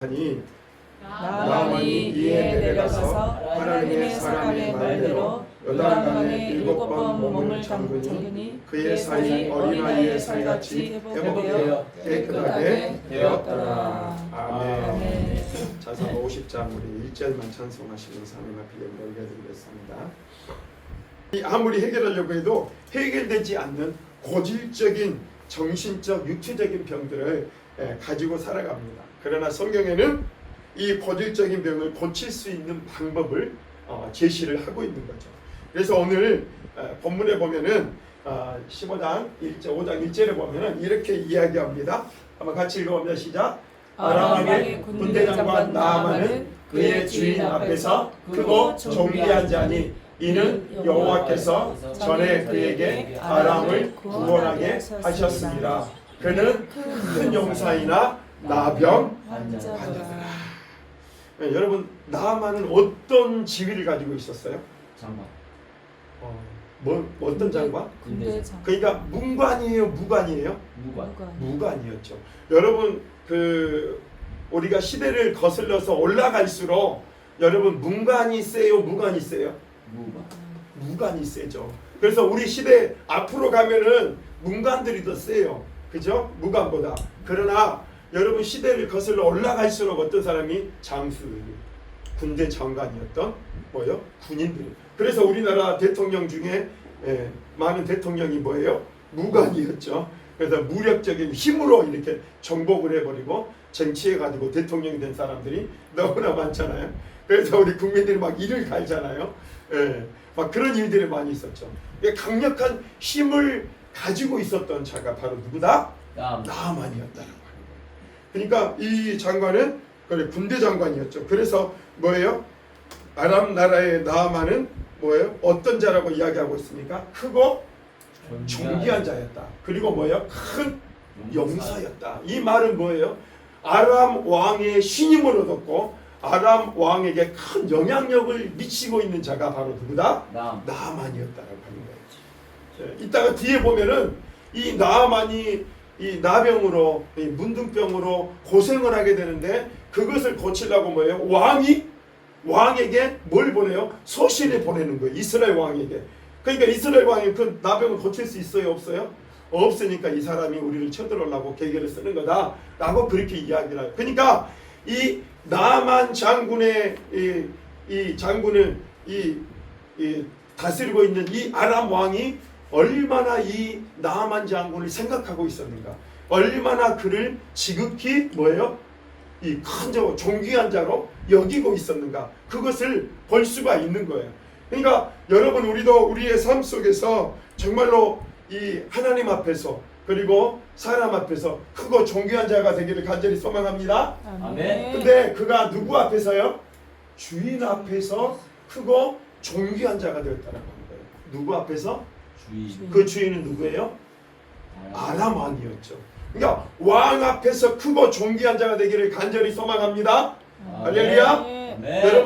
하니 나만이 이에 내려가서 하나님의 사람의 말대로 요단강에 7번 몸을 잠그니 그의 살이 어린아이의 살같이 회복되어 깨끗하게 되었더라. 아멘. 자사 50장 우리 1절만 찬송하시면서 하나님 앞에 예배 올려드리겠습니다. 아무리 해결하려고 해도 해결되지 않는 고질적인 정신적 육체적인 병들을 가지고 살아갑니다. 그러나 성경에는 이 고질적인 병을 고칠 수 있는 방법을 제시를 하고 있는 거죠. 그래서 오늘 본문에 보면은 15장 5장 1절에 보면은 이렇게 이야기합니다. 한번 같이 읽어봅니다. 시작. 아람 왕의 군대 장관 나아만은 그의 주인 앞에서 크고 존귀한 자니 이는 여호와께서 전에 그에게 아람을 구원하게 하셨습니다. 그는 큰 용사이나 나병 환자더라. 여러분 나아만은 어떤 지위를 가지고 있었어요? 장관. 어떤 장관? 군대 장관. 그러니까 문관이에요, 무관이에요? 무관이었죠. 여러분 우리가 시대를 거슬러서 올라갈수록 여러분 문관이 세요, 무관이 세요? 무관이 세죠. 그래서 우리 시대 앞으로 가면은 문관들이 더 세요. 그죠? 무관보다. 그러나 여러분 시대를 거슬러 올라갈수록 어떤 사람이 장수들이 군대 장관이었던 뭐요? 군인들. 그래서 우리나라 대통령 중에 많은 대통령이 뭐예요? 무관이었죠. 그래서 무력적인 힘으로 이렇게 정복을 해버리고 쟁취해가지고 대통령이 된 사람들이 너무나 많잖아요. 그래서 우리 국민들이 막 이를 갈잖아요. 막 그런 일들이 많이 있었죠. 강력한 힘을 가지고 있었던 자가 바로 누구다? 나아만이었다는 거예요. 그러니까 이 장관은 군대 장관이었죠. 그래서 뭐예요? 아람 나라의 나아만은 뭐예요? 어떤 자라고 이야기하고 있습니까? 크고 존귀한 자였다. 그리고 뭐예요? 큰 용사였다. 이 말은 뭐예요? 아람 왕의 신임을 얻었고 아람 왕에게 큰 영향력을 미치고 있는 자가 바로 누구다? 나아만이었다라고 하는 거예요. 이따가 뒤에 보면은 이 나아만이 이 나병으로, 이 문둥병으로 고생을 하게 되는데 그것을 고치려고 뭐예요? 왕에게 뭘 보내요? 소신을 보내는 거예요. 이스라엘 왕에게. 그러니까 이스라엘 왕이 그 나병을 고칠 수 있어요? 없어요? 없으니까 이 사람이 우리를 쳐들어오려고 계계를 쓰는 거다라고 그렇게 이야기를 해요. 그러니까 이 나만 장군의 이 장군을 다스리고 있는 이 아람 왕이 얼마나 이 나아만 장군을 생각하고 있었는가? 얼마나 그를 지극히 뭐예요? 이 큰 자, 존귀한 자로 여기고 있었는가? 그것을 볼 수가 있는 거예요. 그러니까 여러분 우리도 우리의 삶 속에서 정말로 이 하나님 앞에서 그리고 사람 앞에서 크고 존귀한 자가 되기를 간절히 소망합니다. 아멘. 근데 그가 누구 앞에서요? 주인 앞에서 크고 존귀한 자가 되었다는 거예요. 누구 앞에서? 그 주인은 누구예요? 아람 왕이었죠. 그러니까 왕 앞에서 크고 존귀한 자가 되기를 간절히 소망합니다. 할렐루야.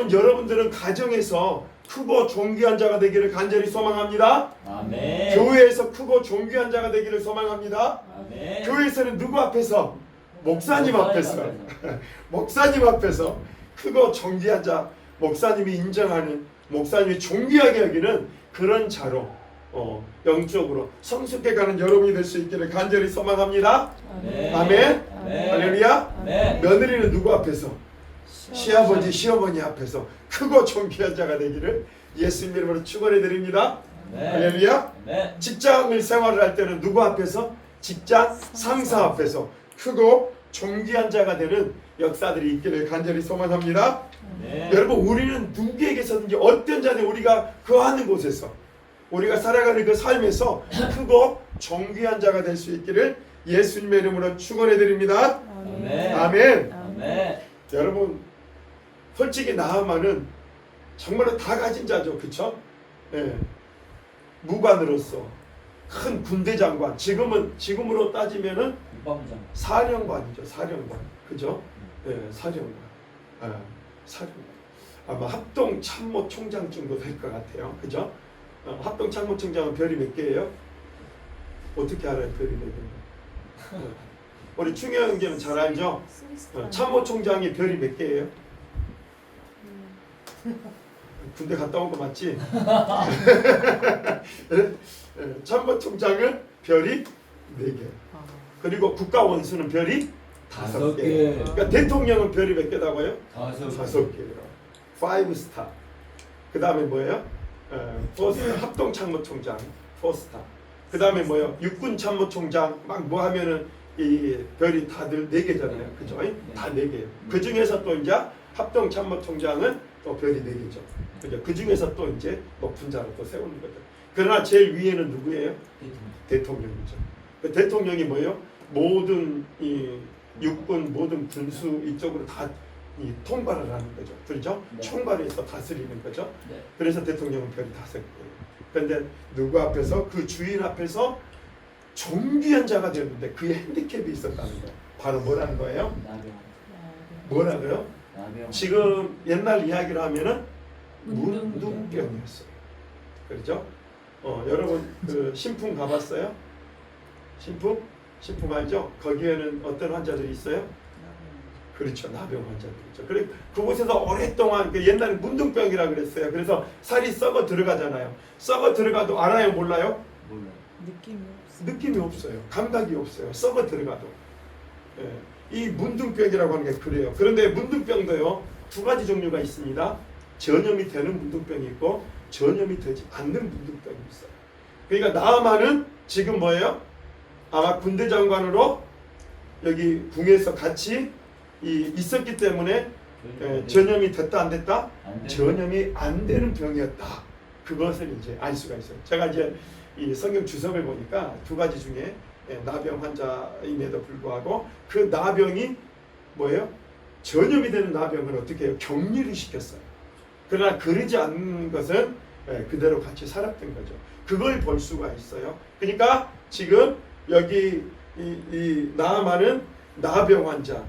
여러분들은 가정에서 크고 존귀한 자가 되기를 간절히 소망합니다. 아멘. 교회에서 크고 존귀한 자가 되기를 소망합니다. 아멘. 교회에서는 누구 앞에서? 목사님 앞에서. 목사님 앞에서 크고 존귀한 자, 목사님이 인정하는, 목사님이 존귀하게 여기는 그런 자로 영적으로 성숙해가는 여러분이 될 수 있기를 간절히 소망합니다. 아멘. 할렐루야. 며느리는 누구 앞에서? 시아버지 시어머니 앞에서 크고 존귀한 자가 되기를 예수님 이름으로 축원해 드립니다. 할렐루야. 직장을 생활을 할 때는 누구 앞에서? 직장 상사 앞에서 크고 존귀한 자가 되는 역사들이 있기를 간절히 소망합니다. 여러분 우리는 누구에게서든지 어떤 자든 우리가 거하는 곳에서 우리가 살아가는 그 삶에서 크고 존귀한 자가 될 수 있기를 예수님의 이름으로 축원해 드립니다. 아멘. 여러분 솔직히 나아만은 정말로 다 가진 자죠. 그렇죠? 무관으로서 큰 군대 장관, 지금으로 따지면은 사령관이죠. 사령관. 그죠? 사령관. 사령관. 아마 합동 참모 총장 정도 될 것 같아요. 그죠? 합동 참모총장은 별이 몇 개예요? 어떻게 알아요? 별이 몇 개인가? 우리 충영 형제는 잘 알죠? 참모총장이 별이 몇 개예요? 군대 갔다 온 거 맞지? 참모총장은 별이 4개. 그리고 국가원수는 별이 5개. 그러니까 대통령은 별이 몇 개다고요? 5개요. 5스타. 그 다음에 뭐예요? 합동참모총장 4스타. 그 다음에 뭐예요? 육군참모총장 막 뭐 하면은 이 별이 다들 4개잖아요. 그죠? 다 4개예요. 그 중에서 또 이제 합동참모총장은 또 별이 4개죠. 그죠? 그 중에서 또 이제 높은 자로 또 세우는 거죠. 그러나 제일 위에는 누구예요? 대통령이죠. 그 대통령이 뭐예요? 모든 이 육군 모든 군수 이쪽으로 다 이 통과를 하는 거죠. 그렇죠? 네. 총괄해서 다스리는 거죠. 네. 그래서 대통령은 별이 5개예요. 그런데 누구 앞에서 그 주인 앞에서 존귀한 자가 되었는데 그의 핸디캡이 있었다는 거예요. 바로 뭐라는 거예요? 뭐라고요? 지금 옛날 이야기를 하면은 문둥병이었어요. 그렇죠? 여러분 그 신풍 가봤어요? 신풍 알죠? 거기에는 어떤 환자들이 있어요? 그렇죠. 나병 환자들이죠. 그래 그곳에서 오랫동안 그 옛날에 문둥병이라 그랬어요. 그래서 살이 썩어 들어가잖아요. 썩어 들어가도 알아요, 몰라요? 몰라요. 느낌이 없어요. 감각이 없어요. 썩어 들어가도. 예. 이 문둥병이라고 하는 게 그래요. 그런데 문둥병도요 2가지 종류가 있습니다. 전염이 되는 문둥병이 있고 전염이 되지 않는 문둥병이 있어요. 그러니까 나아만은 지금 뭐예요? 아마 군대 장관으로 여기 궁에서 같이 있었기 때문에 전염이 됐다 안 됐다? 전염이 안 되는 병이었다. 그것을 이제 알 수가 있어요. 제가 이제 이 성경 주석을 보니까 2가지 중에 나병 환자임에도 불구하고 그 나병이 뭐예요? 전염이 되는 나병을 어떻게 해요? 격리를 시켰어요. 그러나 그러지 않는 것은 그대로 같이 살았던 거죠. 그걸 볼 수가 있어요. 그러니까 지금 여기 이 나아만은 나병 환자,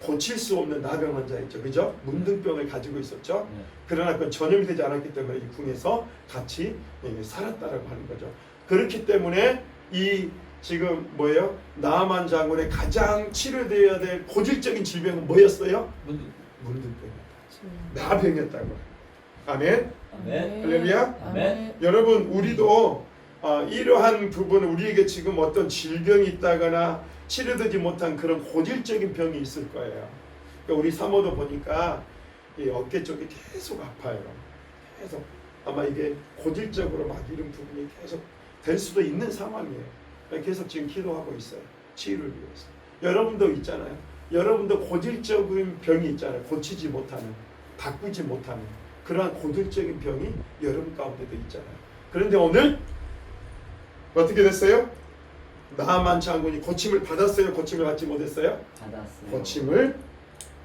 고칠 수 없는 나병 환자였죠. 그죠? 문둥병을 가지고 있었죠. 네. 그러나 그건 전염이 되지 않았기 때문에 이 궁에서 같이 살았다라고 하는 거죠. 그렇기 때문에 이 지금 뭐예요? 나아만 장군의 가장 치료되어야 될 고질적인 질병은 뭐였어요? 문둥병이었다. 나병이었다고. 아멘. 아멘. 할렐루야. 아멘. 여러분 우리도 이러한 부분 우리에게 지금 어떤 질병이 있다거나 치료되지 못한 그런 고질적인 병이 있을 거예요. 그러니까 우리 사모도 보니까 이 어깨 쪽이 계속 아파요. 계속 아마 이게 고질적으로 막 이런 부분이 계속 될 수도 있는 상황이에요. 계속 지금 기도하고 있어요. 치유를 위해서. 여러분도 있잖아요. 여러분도 고질적인 병이 있잖아요. 고치지 못하는, 바꾸지 못하는 그러한 고질적인 병이 여러분 가운데도 있잖아요. 그런데 오늘 어떻게 됐어요? 나아만 장군이 고침을 받았어요? 고침을 받지 못했어요? 받았어요. 고침을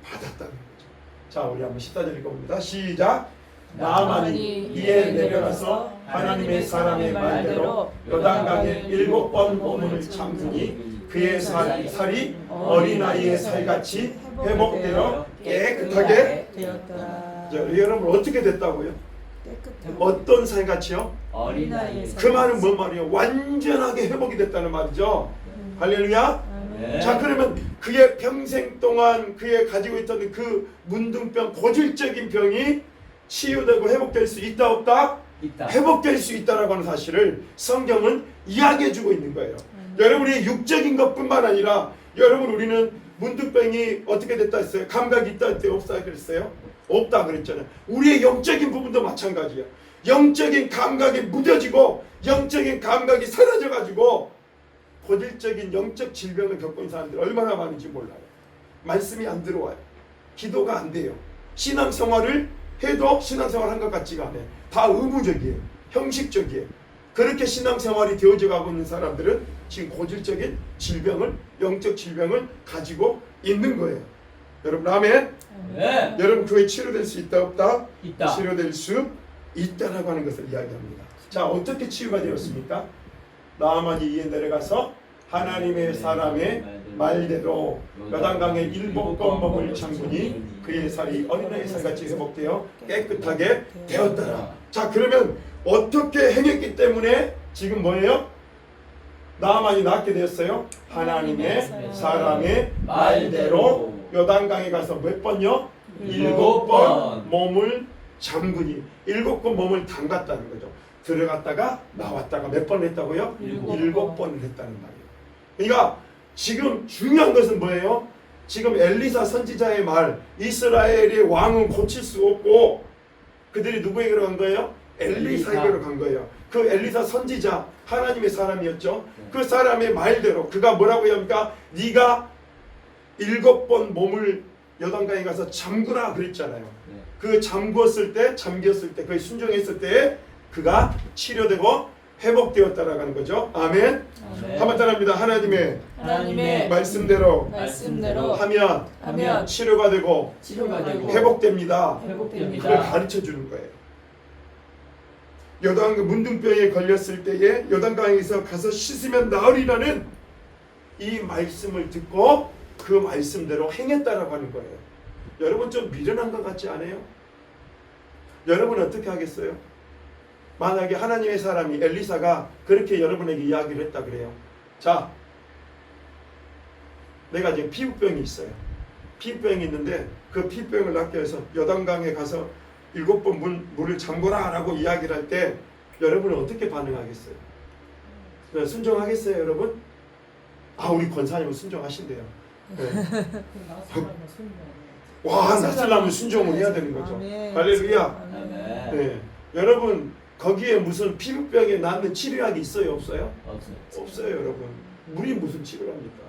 받았다는 거죠. 자, 우리 한번 14절 읽어봅니다. 시작. 나아만이 이에 내려가서 하나님의 사람의 말대로 요단강에 7번 몸을 잠그니 그의 살이 어린아이의 살같이 회복되어 깨끗하게 되었더라. 여러분 어떻게 됐다고요? 깨끗하고 어떤 살같이요? 어린아이의 그 말은 뭔 말이에요? 완전하게 회복이 됐다는 말이죠. 할렐루야. 네. 자, 그러면 그의 평생 동안 그의 가지고 있던 그 문둥병 고질적인 병이 치유되고 회복될 수 있다 없다? 있다. 회복될 수 있다라고 하는 사실을 성경은 이야기해주고 있는 거예요. 여러분이 육적인 것뿐만 아니라 여러분 우리는 문둥병이 어떻게 됐다 했어요? 감각이 있다 했어요? 없다 그랬어요? 없다 그랬잖아요. 우리의 영적인 부분도 마찬가지예요. 영적인 감각이 무뎌지고 영적인 감각이 사라져가지고 고질적인 영적 질병을 겪고 있는 사람들이 얼마나 많은지 몰라요. 말씀이 안 들어와요. 기도가 안 돼요. 신앙생활을 해도 신앙생활 한 것 같지가 않아요. 다 의무적이에요. 형식적이에요. 그렇게 신앙생활이 되어져 가고 있는 사람들은 지금 고질적인 질병을, 영적 질병을 가지고 있는 거예요. 여러분 아멘? 네. 여러분 그게 치료될 수 있다 없다? 있다. 치료될 수 있다라고 하는 것을 이야기합니다. 자, 어떻게 치유가 되었습니까? 나아만이 이에 내려가서 하나님의 사람의 말대로 요단강에 7번 몸을 잠그니 그의 살이 어린아이 살같이 회복되어 깨끗하게 되었더라. 자, 그러면 어떻게 행했기 때문에 지금 뭐예요? 나만이 낫게 되었어요? 하나님의 사람의 말대로 요단강에 가서 몇 번요? 7번 몸을 잠그니 7번 몸을 담갔다는 거죠. 들어갔다가 나왔다가 몇 번 했다고요? 7번을 했다는 말이에요. 그러니까 지금 중요한 것은 뭐예요? 지금 엘리사 선지자의 말, 이스라엘의 왕은 고칠 수 없고 그들이 누구에게로 간 거예요? 엘리사에게로 간 거예요. 그 엘리사 선지자 하나님의 사람이었죠. 그 사람의 말대로 그가 뭐라고 합니까? 네가 7번 몸을 요단강에 가서 잠그라 그랬잖아요. 그 잠겼을 때 그에 순종했을 때 그가 치료되고 회복되었다라고 하는 거죠. 아멘. 한번 따라합니다. 하나님의 말씀대로 하면 치료가 되고 회복됩니다. 그걸 가르쳐 주는 거예요. 요단 문둥병에 걸렸을 때에 요단강에서 가서 씻으면 나으리라는 이 말씀을 듣고 그 말씀대로 행했다라고 하는 거예요. 여러분 좀 미련한 것 같지 않아요? 여러분 어떻게 하겠어요? 만약에 하나님의 사람이 엘리사가 그렇게 여러분에게 이야기를 했다 그래요. 자, 내가 지금 피부병이 있어요. 피부병이 있는데 그 피부병을 낫게 해서 요단강에 가서 7번 물을 잠그라 라고 이야기를 할 때 여러분은 어떻게 반응하겠어요? 순종하겠어요 여러분? 아 우리 권사님은 순종하신대요. 네. 와 낫으려면 순종을 해야 되는 거죠. 할렐루야. 네. 여러분 거기에 무슨 피부병에 낫는 치료약이 있어요 없어요? 없어요 여러분. 물이 무슨 치료랍니까?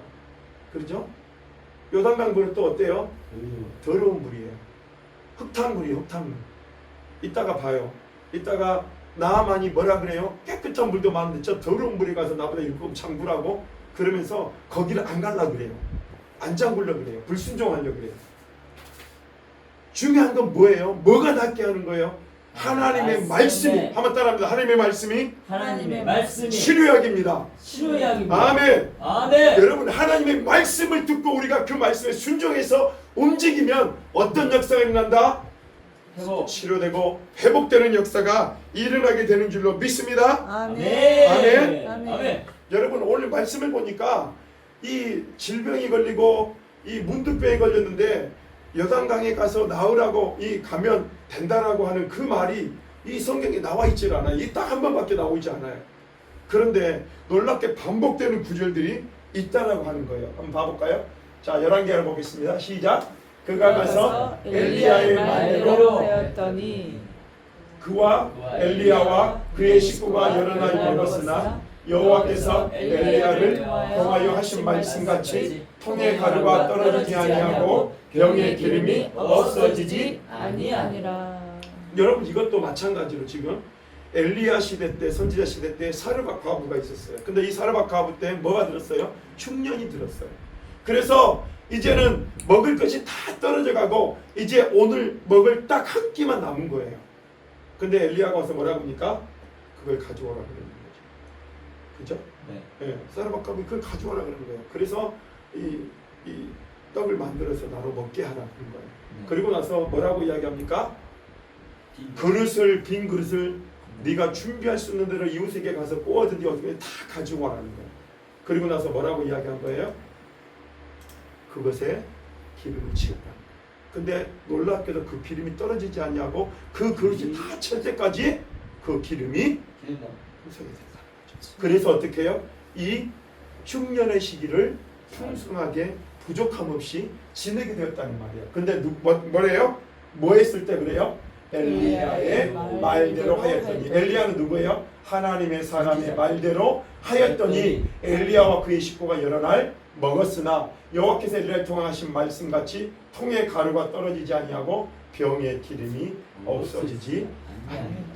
그렇죠? 요단강 물은 또 어때요? 더러운 물이에요. 흙탕물이에요 흙탕물. 이따가 봐요. 이따가 나만이 뭐라 그래요? 깨끗한 물도 많은데 저 더러운 물에 가서 나보다 7번 잠그라고 그러면서 거기를 안 갈라 그래요. 안 잠그려고 그래요. 불순종하려고 그래요. 중요한 건 뭐예요? 뭐가 낫게 하는 거예요? 하나님의 말씀이 한번 따라합니다. 하나님의 말씀이 치료약입니다. 아멘. 여러분 하나님의 말씀을 듣고 우리가 그 말씀에 순종해서 움직이면 어떤 역사가 일어난다? 치료되고 회복되는 역사가 일어나게 되는 줄로 믿습니다. 아멘. 여러분 오늘 말씀을 보니까 이 질병이 걸리고 이 문둥병에 걸렸는데 요단강에 가서 나으라고 이 가면 된다라고 하는 그 말이 이 성경에 나와 있질 않아요. 이 딱 한 번밖에 나오지 않아요. 그런데 놀랍게 반복되는 구절들이 있다라고 하는 거예요. 한번 봐볼까요? 자, 11개를 보겠습니다. 시작. 그가 가서 엘리야의 말대로 하였더니 그와 엘리야와 그의 식구가 여러 날 먹었으나 여호와께서 엘리야를 통하여 하신 말씀같이 통의 가루가 떨어지지 아니하고 병의 기름이 없어지지 아니하니라. 여러분 이것도 마찬가지로 지금 엘리야 시대 때 선지자 시대 때 사르밧 과부가 있었어요. 근데 이 사르밧 과부 때 뭐가 들었어요? 흉년이 들었어요. 그래서 이제는 먹을 것이 다 떨어져 가고 이제 오늘 먹을 딱 한 끼만 남은 거예요. 근데 엘리야가 와서 뭐라고 합니까? 그걸 가져오라 그러는 거죠. 그죠? 네. 사르밧 과부 그걸 가져오라 그러는 거예요. 그래서 이 떡을 만들어서 나로 먹게 하라 그런 거예요. 그리고 나서 뭐라고 이야기합니까? 빈 그릇을 네가 준비할 수 있는 대로 이웃에게 가서 꼬아든지 어떻게 다 가지고 와라는 거예요. 그리고 나서 뭐라고 이야기한 거예요? 그것에 기름을 치우라. 근데 놀랍게도 그 기름이 떨어지지 않냐고 그 그릇이 다 찰 때까지 그 기름이 풍성이 된다는 거죠. 그래서 어떻게 해요? 이 흉년의 시기를 풍성하게 부족함 없이 지내게 되었다는 말이에요. 근데 뭐래요? 뭐 했을 때 그래요? 엘리야의 말대로 하였더니. 엘리야는 누구예요? 하나님의 사람의 말대로 하였더니 엘리야와 그의 식구가 여러 날 먹었으나 여호와께서 엘리야를 통하신 말씀같이 통의 가루가 떨어지지 아니하고 병의 기름이 없어지지 아니하니라.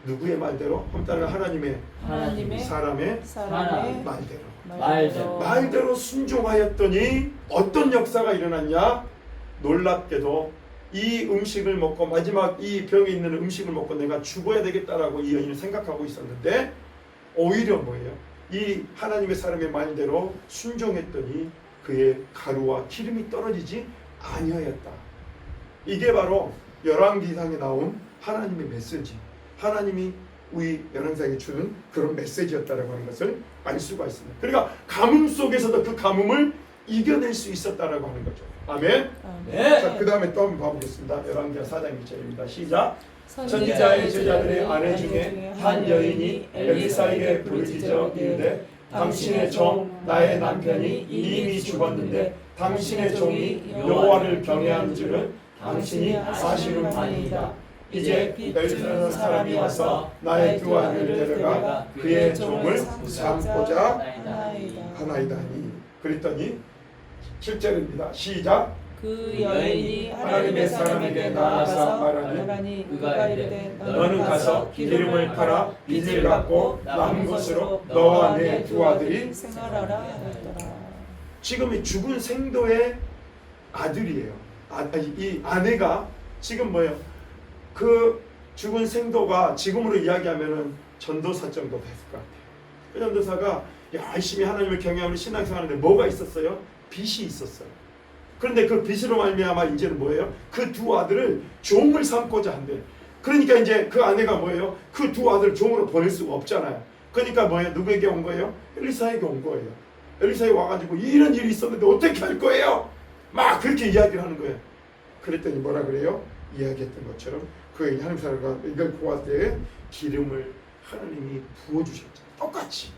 누구의 말대로? 한번 따라 하나님의 사람의 말대로 순종하였더니 어떤 역사가 일어났냐? 놀랍게도 이 음식을 먹고 마지막 이 병에 있는 음식을 먹고 내가 죽어야 되겠다라고 이 여인은 생각하고 있었는데 오히려 뭐예요? 이 하나님의 사람의 말대로 순종했더니 그의 가루와 기름이 떨어지지 아니하였다. 이게 바로 열왕기상에 나온 하나님의 메시지. 하나님이 우리 연왕사에게 주는 그런 메시지였다라고 하는 것을 알 수가 있습니다. 그러니까 가뭄 속에서도 그 가뭄을 이겨낼 수 있었다라고 하는 거죠. 아멘. 네. 자, 그 다음에 또 한번 봐보겠습니다. 열왕기하 4장 1절입니다. 시작. 선지자의 선지자의 제자들의 아내 중에 한 여인이 엘리사에게 부르짖어 이르되 당신의 종 나의 남편이 이미 죽었는데 당신의 종이 여호와를 경외하는 줄은 당신이 사실은 아니이다. 이제 벨사는 사람이 와서 나의 두 아들을 데려가 그의 종을 삼고자 하나이다 하니. 그랬더니 7절입니다. 시작. 그 여인이 하나님의 사람에게 나아가서 말하니 그가 이르되 너는 가서 기름을 팔아 빚을 갚고 남은 것으로 너와 내 두 아들이 생활하라 하였더라. 지금 이 죽은 생도의 아들이에요. 이 아내가 지금 뭐예요? 그 죽은 생도가 지금으로 이야기하면은 전도사 정도 됐을 것 같아요. 그 전도사가 열심히 하나님을 경외하는 신앙생활하는데 뭐가 있었어요? 빚이 있었어요. 그런데 그 빚으로 말미암아 이제는 뭐예요? 그 두 아들을 종을 삼고자 한대. 그러니까 이제 그 아내가 뭐예요? 그 두 아들을 종으로 보낼 수가 없잖아요. 그러니까 뭐예요? 누구에게 온 거예요? 엘리사에게 온 거예요. 엘리사에 와가지고 이런 일이 있었는데 어떻게 할 거예요? 막 그렇게 이야기를 하는 거예요. 그랬더니 뭐라 그래요? 이야기했던 것처럼 그 하나님 사람과 이걸 보았을 때 기름을 하나님이 부어주셨죠. 똑같이.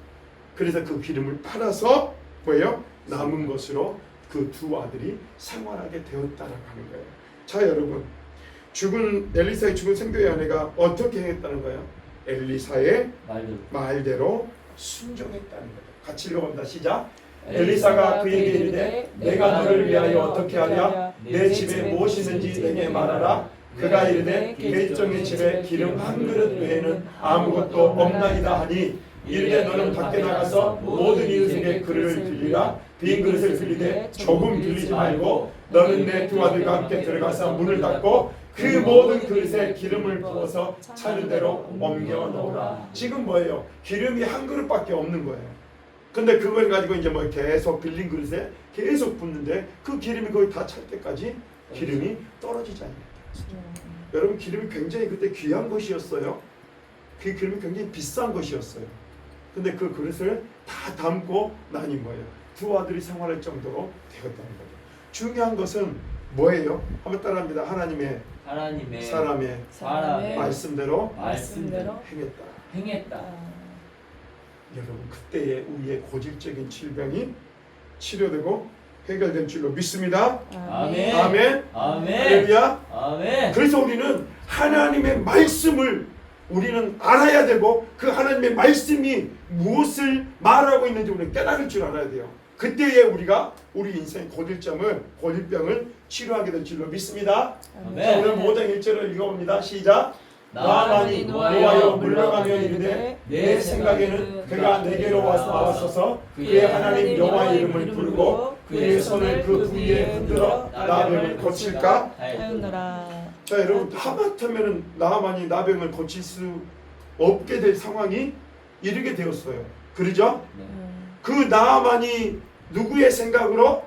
그래서 그 기름을 팔아서 뭐예요? 남은 것으로 그 두 아들이 생활하게 되었다라고 하는 거예요. 자, 여러분, 엘리사의 죽은 생도의 아내가 어떻게 했다는 거예요? 엘리사의 말대로 순종했다는 거예요. 같이 읽어봅니다. 시작. 엘리사가 그에게 이르되 내가 너를 위하여 어떻게 하랴? 내 집에 무엇이 있는지 내게 말하라. 그가 이르되 객종의 집에 기름 한 그릇 외에는 아무것도 없나이다 하니 이르되 너는 밖에 나가서 모든 이웃에게 그릇을 빌리라. 빈 그릇을 빌리되 조금 빌리지 말고 너는 내 두 아들과 함께 들어가서 문을 닫고 그 모든 그릇에 기름을 부어서 차는 대로 옮겨 놓으라. 지금 뭐예요? 기름이 한 그릇밖에 없는 거예요. 근데 그걸 가지고 이제 뭐 계속 빌린 그릇에 계속 붓는데 그 기름이 거의 다 찰 때까지 기름이 떨어지지 않아요. 여러분, 기름이 굉장히 그때 귀한 것이었어요. 그 기름이 굉장히 비싼 것이었어요. 근데 그 그릇을 다 담고 나니 뭐예요? 두 아들이 생활할 정도로 되었다는 거죠. 중요한 것은 뭐예요? 한번 따라합니다. 하나님의 사람의 말씀대로 행했다. 여러분, 그때의 우리의 고질적인 질병이 치료되고 해결된 줄로 믿습니다. 아멘. 아멘. 할렐루야. 아멘. 그래서 우리는 하나님의 말씀을 우리는 알아야 되고 그 하나님의 말씀이 무엇을 말하고 있는지 우리는 깨달을 줄 알아야 돼요. 그때에 우리가 우리 인생 고질병을 치료하게 될 줄로 믿습니다. 자, 오늘 5장 1절을 읽어봅니다. 시작. 나만이 노하여 물러가며 이르되 내 생각에는 그가 내게로 와서서 그의 하나님 여호와의 이름을 부르고 그의 손을 그 부위에 흔들어 나병을 고칠까 하였노라. 자, 여러분, 하마터면 나만이 나병을 고칠 수 없게 될 상황이 이르게 되었어요. 그러죠? 그 나만이 누구의 생각으로?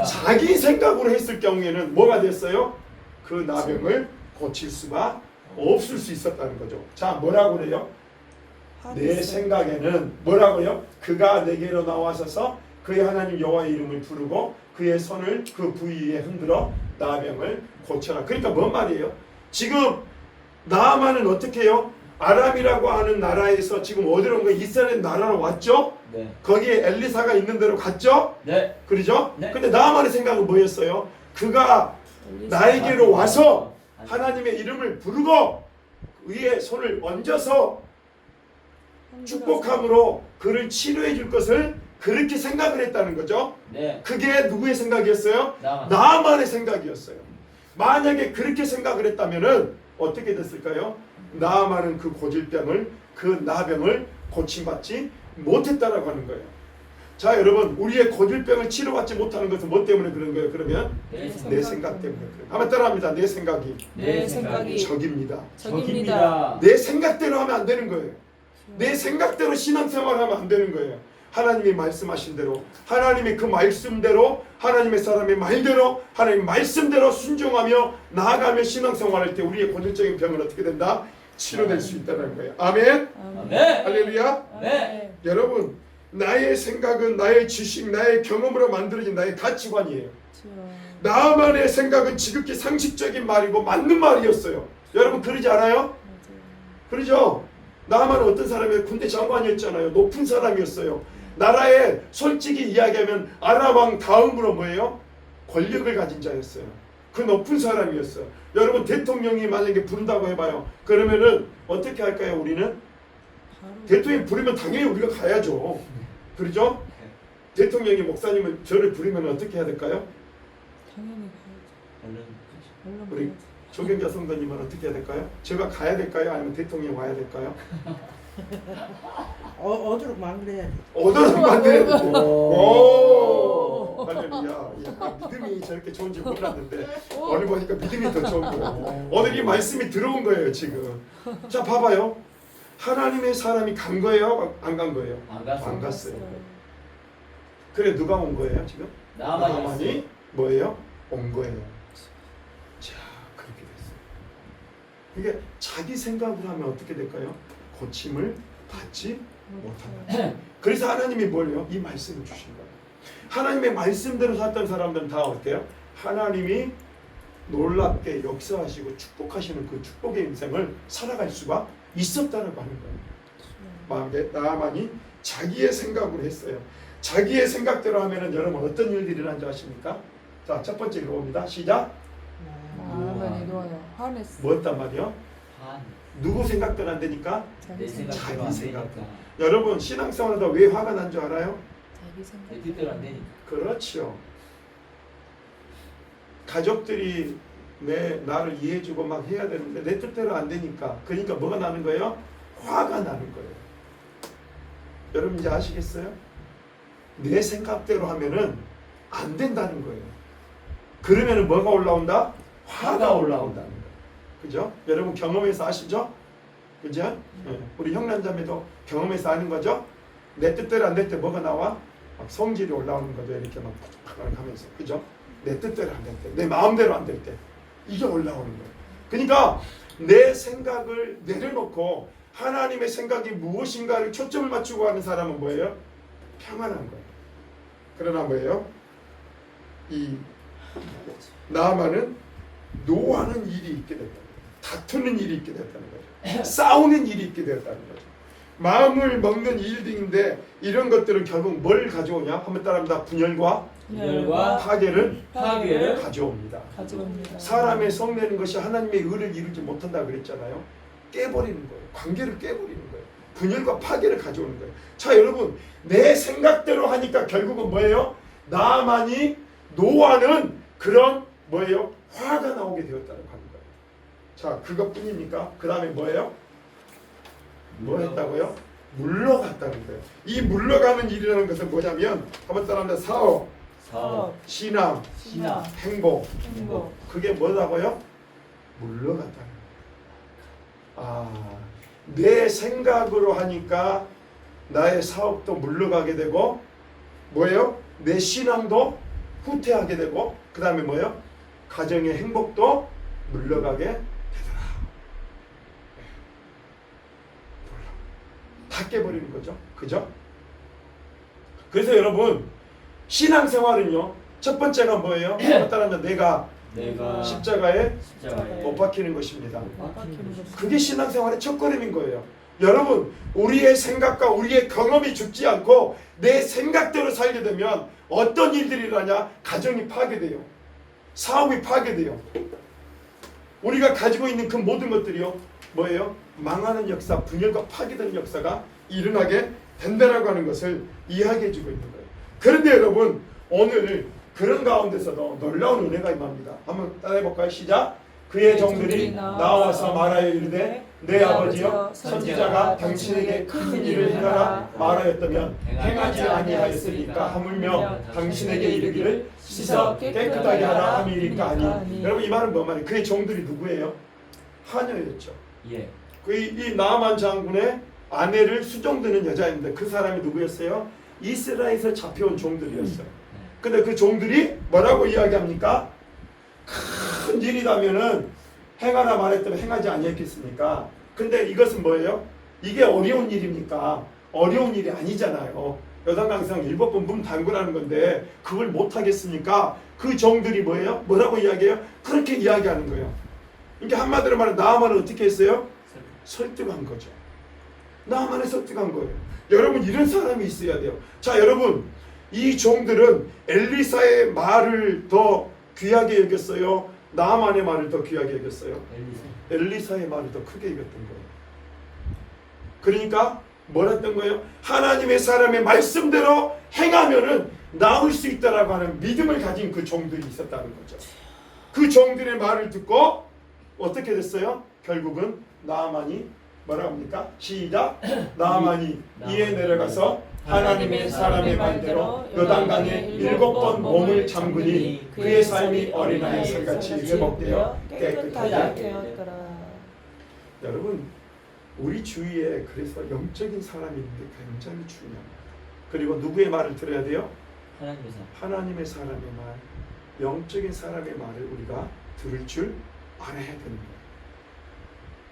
자기 생각으로 했을 경우에는 뭐가 됐어요? 그 나병을 고칠 수가 없을 수 있었다는 거죠. 자, 뭐라고 그래요? 내 생각에는 뭐라고요? 그가 내게로 나와서서 그의 하나님 여호와의 이름을 부르고 그의 손을 그 부위에 흔들어 나병을 고쳐라. 그러니까 뭔 말이에요? 지금 나아만은 어떻게 해요? 아람이라고 하는 나라에서 지금 어디로 온 거예요? 이스라엘 나라로 왔죠? 네. 거기에 엘리사가 있는 대로 갔죠? 네. 그러죠? 네. 근데 나아만의 생각은 뭐였어요? 그가 나에게로 와서 하나님의 이름을 부르고 위에 손을 얹어서 축복함으로 그를 치료해 줄 것을 그렇게 생각을 했다는 거죠. 네. 그게 누구의 생각이었어요? 나아만. 나아만의 생각이었어요. 만약에 그렇게 생각을 했다면은 어떻게 됐을까요? 나아만은 그 고질병을, 그 나병을 고침받지 못했다라고 하는 거예요. 자, 여러분, 우리의 고질병을 치료받지 못하는 것은 뭐 때문에 그런 거예요? 그러면 내 생각 때문에 그래요. 한번 따라합니다. 내 생각이 적입니다. 내 생각대로 하면 안 되는 거예요. 내 생각대로 신앙생활을 하면 안 되는 거예요. 하나님이 말씀하신 대로, 하나님의 그 말씀대로, 하나님의 사람의 말대로, 하나님의 말씀대로 순종하며 나아가며 신앙생활할 때 우리의 본질적인 병은 어떻게 된다? 치료될 수 있다는 거예요. 아멘. 아멘. 할렐루야. 아멘. 여러분, 나의 생각은 나의 지식, 나의 경험으로 만들어진 나의 가치관이에요. 주여. 나만의 생각은 지극히 상식적인 말이고 맞는 말이었어요. 여러분 그러지 않아요? 맞아요. 그러죠? 나만은 어떤 사람이에요? 군대 장관이었잖아요. 높은 사람이었어요. 나라에 솔직히 이야기하면 아라왕 다음으로 뭐예요? 권력을 가진 자였어요. 그 높은 사람이었어요. 여러분 대통령이 만약에 부른다고 해봐요. 그러면은 어떻게 할까요? 우리는? 바로 대통령이 부르면 당연히 우리가 가야죠. 그러죠? 대통령이 목사님을 저를 부르면 어떻게 해야 될까요? 당연히 가야죠. 얼른 우리 가야죠. 조경자 성도님은 어떻게 해야 될까요? 제가 가야 될까요? 아니면 대통령이 와야 될까요? 어디로 만들어야지. 얻어서 만들어야 돼요. 오. 할렐루야. 야, 믿음이 저렇게 좋은지 몰랐는데 오늘 보니까 믿음이 더 좋은 거예요. 오늘 이 말씀이 들어온 거예요 지금. 자 봐봐요. 하나님의 사람이 간 거예요? 안 간 거예요? 안 갔어요. 그래 누가 온 거예요 지금? 나만이 뭐예요? 온 거예요. 자 그렇게 됐어요. 이게 자기 생각으로 하면 어떻게 될까요? 고침을 받지 못한다. 그래서 하나님이 뭘요? 이 말씀을 주신 거예요. 하나님의 말씀대로 살던 사람들은 다 어때요? 하나님이 놀랍게 역사하시고 축복하시는 그 축복의 인생을 살아갈 수가 있었다라고 하는 거예요. 나만이 자기의 생각으로 했어요. 자기의 생각대로 하면은 여러분 어떤 일들이 일어난 줄 아십니까? 자, 첫 번째 읽어봅니다. 시작. 마음은 이루어요. 화냈어. 뭐였단 말이요? 누구 생각대로 안 되니까? 자기 자기 생각. 생각대로. 여러분 신앙생활하다 왜 화가 난 줄 알아요? 자기 생각. 내 뜻대로 안 되니까. 그렇죠. 가족들이 나를 이해해주고 막 해야 되는데 내 뜻대로 안 되니까. 그러니까 뭐가 나는 거예요? 화가 나는 거예요. 여러분 이제 아시겠어요? 내 생각대로 하면은 안 된다는 거예요. 그러면은 뭐가 올라온다? 화가 올라온다는 거예요. 그죠? 여러분 경험해서 아시죠? 그죠? 네. 우리 형남자매도 경험해서 아는 거죠? 내 뜻대로 안 될 때 뭐가 나와? 막 성질이 올라오는 거죠. 이렇게 막 하면서. 그죠? 내 뜻대로 안 될 때, 내 마음대로 안 될 때 이게 올라오는 거예요. 그러니까 내 생각을 내려놓고 하나님의 생각이 무엇인가를 초점을 맞추고 하는 사람은 뭐예요? 평안한 거예요. 그러나 뭐예요? 이 나만은 노하는 일이 있게 됐다는 거예요. 다투는 일이 있게 됐다는 거죠. 싸우는 일이 있게 됐다는 거죠. 마음을 먹는 일들인데 이런 것들은 결국 뭘 가져오냐? 한번 따라합니다. 분열과 파괴를 가져옵니다. 가져옵니다. 사람의 성내는 것이 하나님의 의를 이루지 못한다 그랬잖아요. 깨버리는 거예요. 관계를 깨버리는 거예요. 분열과 파괴를 가져오는 거예요. 자 여러분 내 생각대로 하니까 결국은 뭐예요? 나만이 노하는 그런 뭐예요? 화가 나오게 되었다는 하는 거예요. 자 그것뿐입니까? 그 다음에 뭐예요? 뭐 했다고요? 물러갔다는 거예요. 이 물러가는 일이라는 것은 뭐냐면 한번 따라합니다. 사업, 신앙, 행복. 그게 뭐라고요? 물러갔다는 거예요. 내 생각으로 하니까 나의 사업도 물러가게 되고 뭐예요? 내 신앙도 후퇴하게 되고 그 다음에 뭐예요? 가정의 행복도 물러가게 되더라. 다 깨버리는 거죠. 그죠? 그래서 여러분 신앙생활은요 첫 번째가 뭐예요? 따라하면 내가 십자가에 못 박히는 것입니다. 그게 신앙생활의 첫걸음인 거예요. 여러분 우리의 생각과 우리의 경험이 죽지 않고 내 생각대로 살게 되면 어떤 일들이 일어나냐? 가정이 파괴돼요. 사업이 파괴돼요. 우리가 가지고 있는 그 모든 것들이요 뭐예요? 망하는 역사, 분열과 파괴되는 역사가 일어나게 된다라고 하는 것을 이야기해 주고 있는 거예요. 그런데 여러분 오늘 그런 가운데서도 놀라운 은혜가 임합니다. 한번 따라해 볼까요? 시작. 그의 종들이 나와서 말하여 이르되 내 아버지여 선지자가 당신에게 큰 일을 행하라 말하였다면 행하지 아니하였으니까 하물며 당신에게 이르기를 씻어 깨끗하게 하라 함이니까 아니. 여러분 이 말은 뭐 말이에요? 그의 종들이 누구예요? 하녀였죠. 예. 이 나아만 장군의 아내를 수종드는 여자인데 그 사람이 누구였어요? 이스라엘에서 잡혀온 종들이었어요. 근데 그 종들이 뭐라고 큰 일이라면은 행하라 말했더니 행하지 아니했겠습니까? 근데 이것은 뭐예요? 이게 어려운 일입니까? 어려운 일이 아니잖아요. 여단강상 7번 문 담그라는 건데 그걸 못 하겠으니까 그 종들이 뭐예요? 뭐라고 이야기해요? 그렇게 이야기하는 거예요. 그러니까 한마디로 말하면 나아만을 어떻게 했어요? 설득한 거죠. 나만을 설득한 거예요. 여러분 이런 사람이 있어야 돼요. 자 여러분 이 종들은 엘리사의 말을 더 귀하게 여겼어요? 나만의 말을 더 귀하게 여겼어요? 엘리사의 말을 더 크게 여겼던 거예요. 그러니까 뭘 했던 거예요? 하나님의 사람의 말씀대로 행하면은 나을 수 있다라고 하는 믿음을 가진 그 종들이 있었다는 거죠. 그 종들의 말을 듣고 어떻게 됐어요? 결국은 나아만이 뭐라고 합니까? 시작! 나아만이 이에 내려가서 하나님의 사람의 말대로 요단강에 7번 몸을 잠그니 그의 삶이 어린아이 살같이 회복되어 깨끗하게 되었더라. 여러분 우리 주위에 그래서 영적인 사람이 있는데 굉장히 중요합니다. 그리고 누구의 말을 들어야 돼요? 하나님의 사람의 말, 영적인 사람의 말을 우리가 들을 줄 알아야 되는 거예요.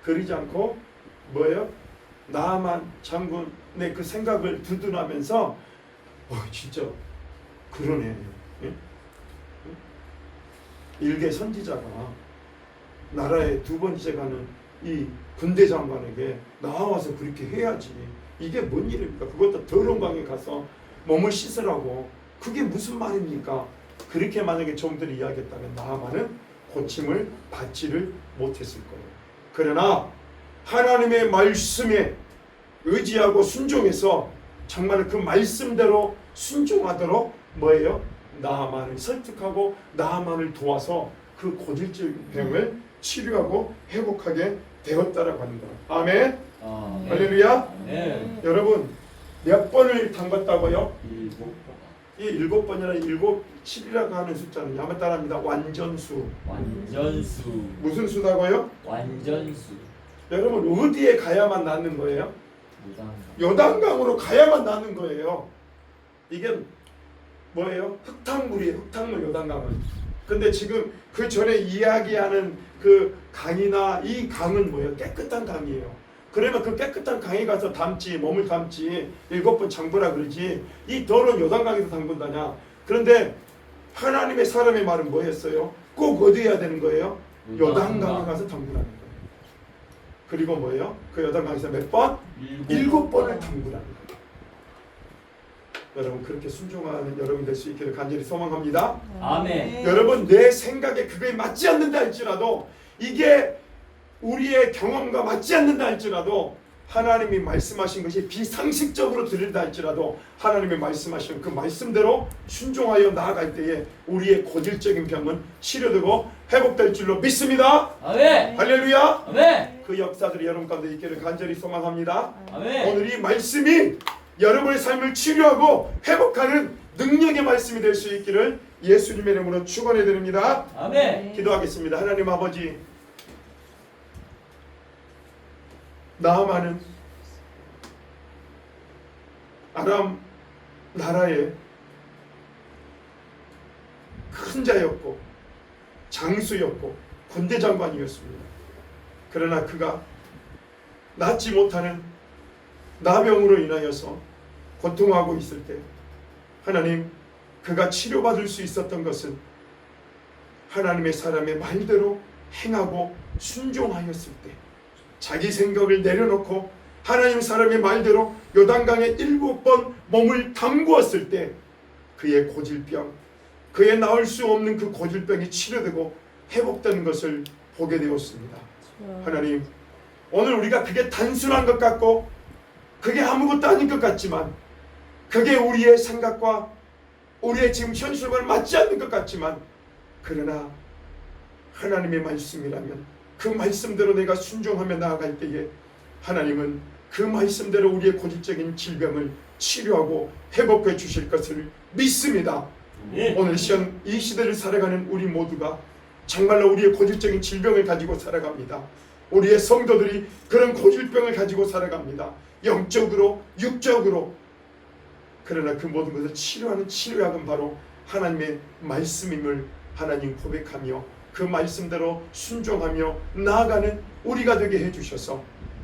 그러지 않고 뭐예요? 나만 장군의 그 생각을 두둔하면서 진짜 그러네. 예? 일개 선지자가 나라의 두 번째 가는 이 군대 장관에게 나와서 그렇게 해야지. 이게 뭔 일입니까? 그것도 더러운 방에 가서 몸을 씻으라고. 그게 무슨 말입니까? 그렇게 만약에 종들이 이야기했다면 나아만은 고침을 받지를 못했을 거예요. 그러나 하나님의 말씀에 의지하고 순종해서 정말 그 말씀대로 순종하도록 뭐예요? 나아만을 설득하고 나아만을 도와서 그 고질적인 병을 치료하고 회복하게 되었다라고 하는 거예요. 아멘. 할렐루야. 네. 여러분 몇 번을 담갔다고요? 7번. 이 7번이나 7이라고 하는 숫자는 아마 따라합니다. 완전수. 완전수. 무슨 수다고요? 완전수. 여러분 어디에 가야만 낫는 거예요? 요단강. 요단강으로 가야만 낫는 거예요. 이게 뭐예요? 흙탕물이에요. 흙탕물 요단강은. 근데 지금 그 전에 이야기하는 그 강이나 이 강은 뭐예요? 깨끗한 강이에요. 그러면 그 깨끗한 강에 가서 담지, 몸을 담지, 7번 잠그라 그러지 이 더러운 요단강에서 담근다냐. 그런데 하나님의 사람의 말은 뭐였어요? 꼭 어디 해야 되는 거예요? 요단강에 가서 담그라는 거예요. 그리고 뭐예요? 그 요단강에서 몇 번? 7번을 담그라는 거예요. 여러분 그렇게 순종하는 여러분 될 수 있기를 간절히 소망합니다. 아멘. 여러분 내 생각에 그게 맞지 않는다 할지라도 이게 우리의 경험과 맞지 않는다 할지라도 하나님이 말씀하신 것이 비상식적으로 들린다 할지라도 하나님이 말씀하신 그 말씀대로 순종하여 나아갈 때에 우리의 고질적인 병은 치료되고 회복될 줄로 믿습니다. 아멘. 할렐루야. 아멘. 그 역사들이 여러분 가운데 있기를 간절히 소망합니다. 아멘. 오늘 이 말씀이 여러분의 삶을 치료하고 회복하는 능력의 말씀이 될 수 있기를 예수님의 이름으로 축원해 드립니다. 아멘. 기도하겠습니다. 하나님 아버지, 나아만은 아람 나라의 큰 자였고 장수였고 군대 장관이었습니다. 그러나 그가 낫지 못하는 나병으로 인하여서 고통하고 있을 때 하나님 그가 치료받을 수 있었던 것은 하나님의 사람의 말대로 행하고 순종하였을 때 자기 생각을 내려놓고 하나님 사람의 말대로 요단강에 7번 몸을 담그었을 때 그의 고질병, 그의 나을 수 없는 그 고질병이 치료되고 회복되는 것을 보게 되었습니다. 하나님 오늘 우리가 그게 단순한 것 같고 그게 아무것도 아닌 것 같지만 그게 우리의 생각과 우리의 지금 현실과 맞지 않는 것 같지만 그러나 하나님의 말씀이라면 그 말씀대로 내가 순종하며 나아갈 때에 하나님은 그 말씀대로 우리의 고질적인 질병을 치료하고 회복해 주실 것을 믿습니다. 오늘 이 시대를 살아가는 우리 모두가 정말로 우리의 고질적인 질병을 가지고 살아갑니다. 우리의 성도들이 그런 고질병을 가지고 살아갑니다. 영적으로 육적으로. 그러나 그 모든 것을 치료하는 치료약은 바로 하나님의 말씀임을 하나님 고백하며 그 말씀대로 순종하며 나아가는 우리가 되게 해주셔서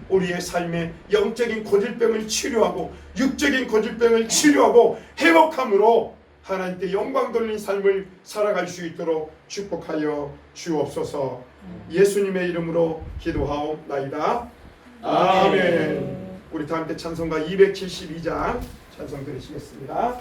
우리의 삶에 영적인 고질병을 치료하고 육적인 고질병을 치료하고 회복함으로 하나님께 영광 돌리는 삶을 살아갈 수 있도록 축복하여 주옵소서. 예수님의 이름으로 기도하옵나이다. 아멘. 우리 다 함께 찬송가 272장 찬송 드리시겠습니다.